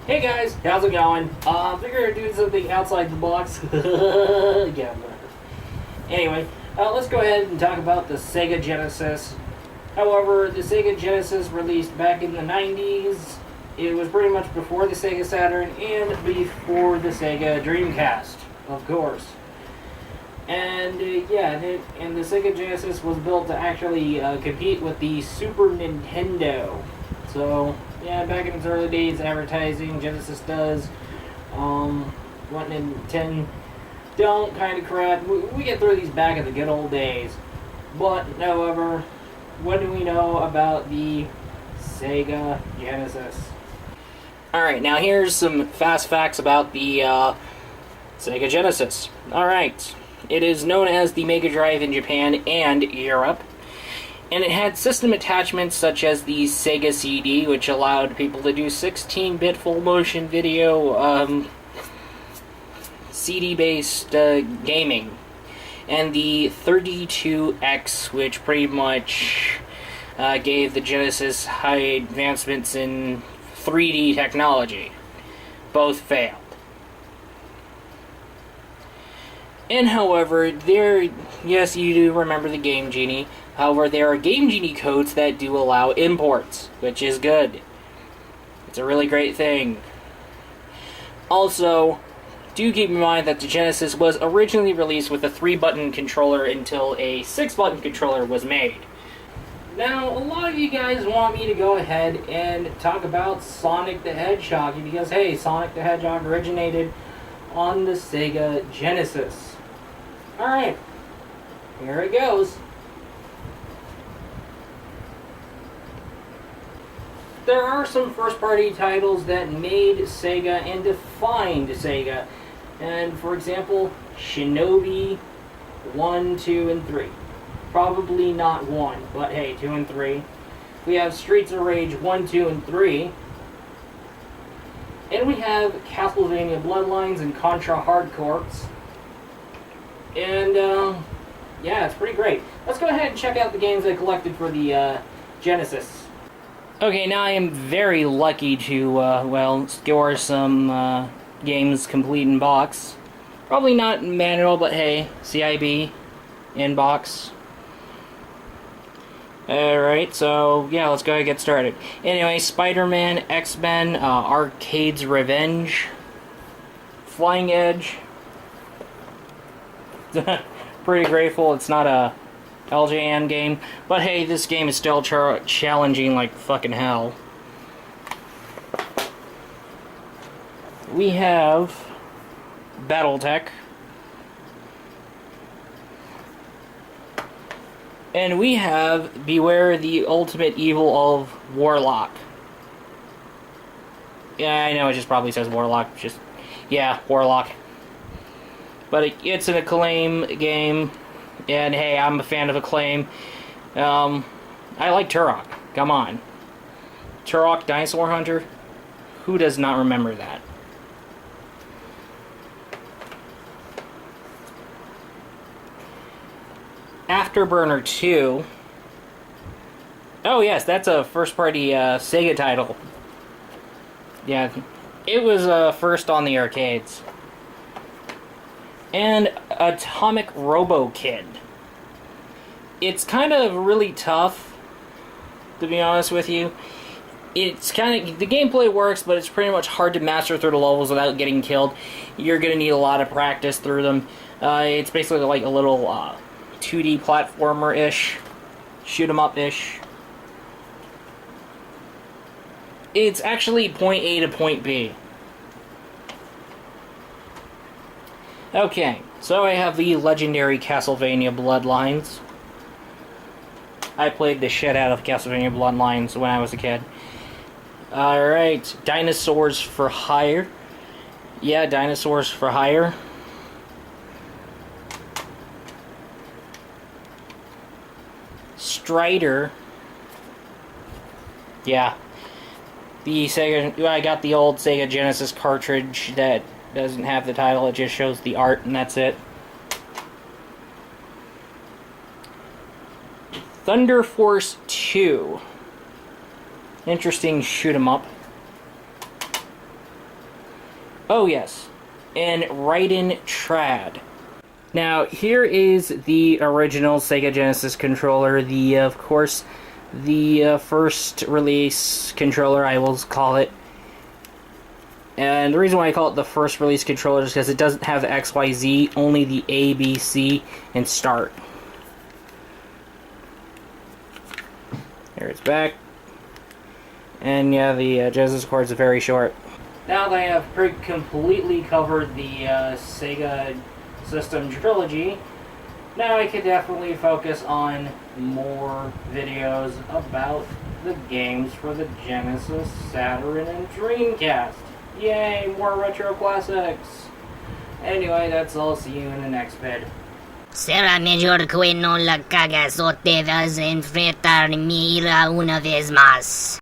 Hey guys, how's it going? Figured I'd do something outside the box. Yeah, whatever. Anyway, let's go ahead and talk about the Sega Genesis. However, the Sega Genesis released back in the 90s. It was pretty much before the Sega Saturn and before the Sega Dreamcast, of course. And and the Sega Genesis was built to actually compete with the Super Nintendo. So, yeah, back in its early days, advertising, Genesis does, what Nintendo don't kind of crap. We get through these back in the good old days. But, however, what do we know about the Sega Genesis? Alright, now here's some fast facts about the Sega Genesis. Alright, it is known as the Mega Drive in Japan and Europe. And it had system attachments such as the Sega CD, which allowed people to do 16-bit full-motion video CD-based gaming. And the 32X, which pretty much gave the Genesis high advancements in 3D technology. Both failed. And however, yes, you do remember the Game Genie. However, there are Game Genie codes that do allow imports, which is good. It's a really great thing. Also, do keep in mind that the Genesis was originally released with a 3-button controller until a 6-button controller was made. Now, a lot of you guys want me to go ahead and talk about Sonic the Hedgehog, because, hey, Sonic the Hedgehog originated on the Sega Genesis. Alright, here it goes. There are some first-party titles that made Sega and defined Sega. And, for example, Shinobi 1, 2, and 3. Probably not 1, but hey, 2 and 3. We have Streets of Rage 1, 2, and 3. And we have Castlevania Bloodlines and Contra Hard Corps. And, yeah, it's pretty great. Let's go ahead and check out the games I collected for the Genesis. Okay, now I am very lucky to, score some games complete in box. Probably not manual, but hey, CIB, in box. Alright, so yeah, let's go ahead and get started. Anyway, Spider-Man, X-Men, Arcade's Revenge, Flying Edge. Pretty grateful it's not a LJN game, but hey, this game is still challenging like fucking hell. We have Battletech. And we have Beware the Ultimate Evil of Warlock. Yeah, I know it just probably says Warlock, yeah, Warlock. But it's an Acclaim game, and hey, I'm a fan of Acclaim. I like Turok, come on. Turok Dinosaur Hunter? Who does not remember that? Afterburner 2. Oh yes, that's a first-party Sega title. Yeah, it was first on the arcades. And Atomic Robo Kid. It's kind of really tough, to be honest with you. It's kind of, the gameplay works, but it's pretty much hard to master through the levels without getting killed. You're going to need a lot of practice through them. It's basically like a little 2D platformer-ish, shoot-em-up-ish. It's actually point A to point B. Okay, so I have the legendary Castlevania Bloodlines. I played the shit out of Castlevania Bloodlines when I was a kid. Alright, Dinosaurs for Hire. Yeah, Dinosaurs for Hire. Strider. Yeah. The Sega, I got the old Sega Genesis cartridge that doesn't have the title, it just shows the art and that's it. Thunder Force 2. Interesting shoot 'em up. Oh yes, and Raiden Trad. Now, here is the original Sega Genesis controller, of course, the first release controller, I will call it. And the reason why I call it the first release controller is because it doesn't have the XYZ, only the A, B, C, and start. There it's back. And yeah, the Genesis cords are very short. Now that I have completely covered the Sega System trilogy, now I can definitely focus on more videos about the games for the Genesis, Saturn, and Dreamcast. Yay, more retro classics! Anyway, that's all. See you in the next vid. Será mejor que no la cagas o te vas a enfrentar mi ira una vez más.